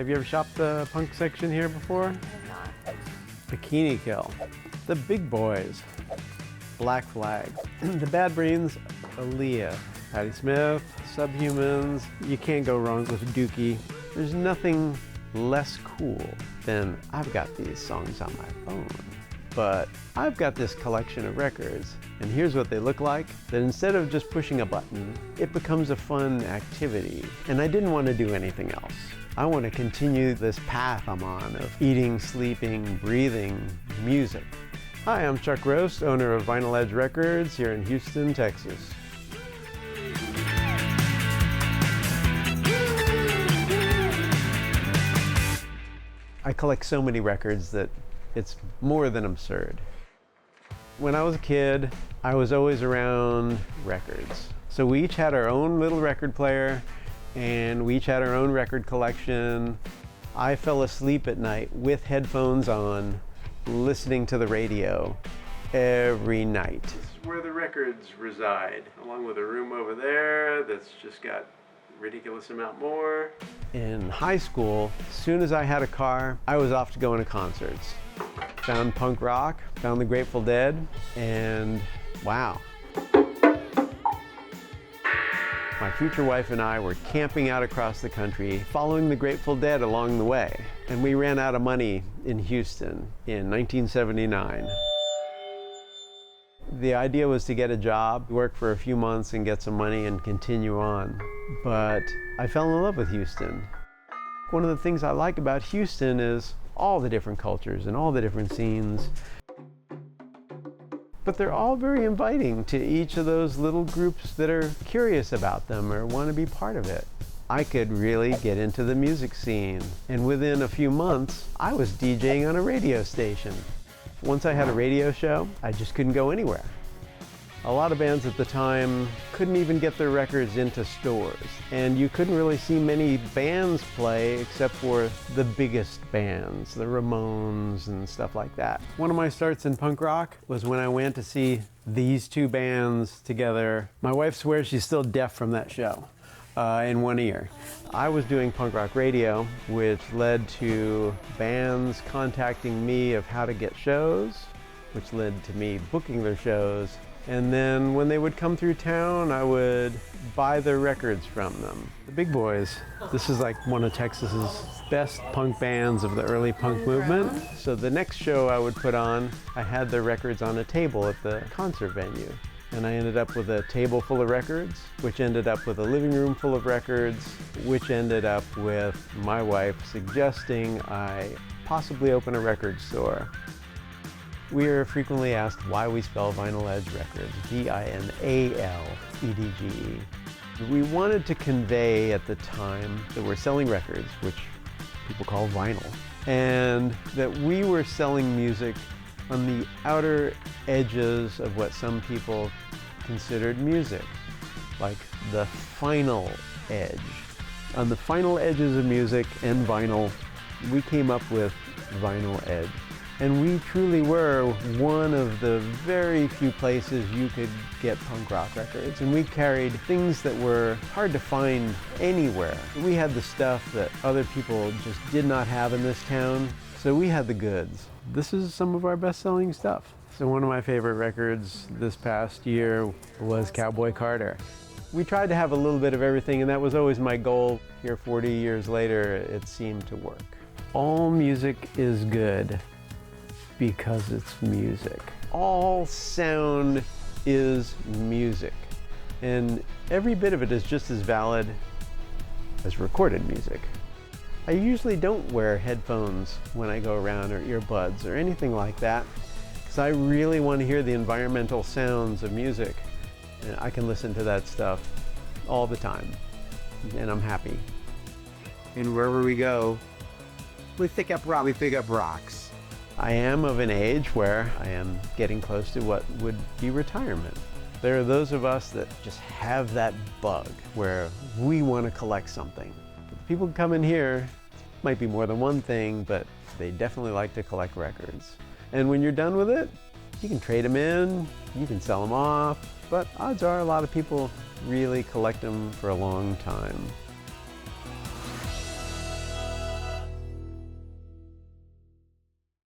Have you ever shopped the punk section here before? I have not. Bikini Kill, the Big Boys, Black Flag, the Bad Brains, Aaliyah, Patti Smith, Subhumans. You can't go wrong with Dookie. There's nothing less cool than I've got these songs on my phone, but I've got this collection of records, and here's what they look like. That instead of just pushing a button, it becomes a fun activity. And I didn't want to do anything else. I want to continue this path I'm on of eating, sleeping, breathing music. Hi, I'm Chuck Roast, owner of Vinyl Edge Records here in Houston, Texas. I collect so many records that it's more than absurd. When I was a kid, I was always around records. So we each had our own little record player, and we each had our own record collection. I fell asleep at night with headphones on, listening to the radio every night. This is where the records reside, along with a room over there that's just got a ridiculous amount more. In high school, as soon as I had a car, I was off to going to concerts. Found punk rock, found the Grateful Dead, and wow. My future wife and I were camping out across the country, following the Grateful Dead along the way. And we ran out of money in Houston in 1979. The idea was to get a job, work for a few months and get some money and continue on. But I fell in love with Houston. One of the things I like about Houston is all the different cultures and all the different scenes. But they're all very inviting to each of those little groups that are curious about them or want to be part of it. I could really get into the music scene, and within a few months, I was DJing on a radio station. Once I had a radio show, I just couldn't go anywhere. A lot of bands at the time couldn't even get their records into stores, and you couldn't really see many bands play except for the biggest bands, the Ramones and stuff like that. One of my starts in punk rock was when I went to see these two bands together. My wife swears she's still deaf from that show in one ear. I was doing punk rock radio, which led to bands contacting me of how to get shows, which led to me booking their shows. And then when they would come through town, I would buy their records from them. The Big Boys, this is like one of Texas's best punk bands of the early punk movement. So the next show I would put on, I had their records on a table at the concert venue. And I ended up with a table full of records, which ended up with a living room full of records, which ended up with my wife suggesting I possibly open a record store. We are frequently asked why we spell Vinyl Edge Records, V-I-N-A-L-E-D-G-E. We wanted to convey at the time that we're selling records, which people call vinyl, and that we were selling music on the outer edges of what some people considered music, like the final edge. On the final edges of music and vinyl, we came up with Vinyl Edge. And we truly were one of the very few places you could get punk rock records. And we carried things that were hard to find anywhere. We had the stuff that other people just did not have in this town, so we had the goods. This is some of our best-selling stuff. So one of my favorite records this past year was Cowboy Carter. We tried to have a little bit of everything, and that was always my goal. Here 40 years later, it seemed to work. All music is good because it's music. All sound is music, and every bit of it is just as valid as recorded music. I usually don't wear headphones when I go around, or earbuds or anything like that, because I really want to hear the environmental sounds of music, and I can listen to that stuff all the time, and I'm happy. And wherever we go, we pick up rocks. I am of an age where I am getting close to what would be retirement. There are those of us that just have that bug where we want to collect something. But the people who come in here might be more than one thing, but they definitely like to collect records. And when you're done with it, you can trade them in, you can sell them off, but odds are a lot of people really collect them for a long time.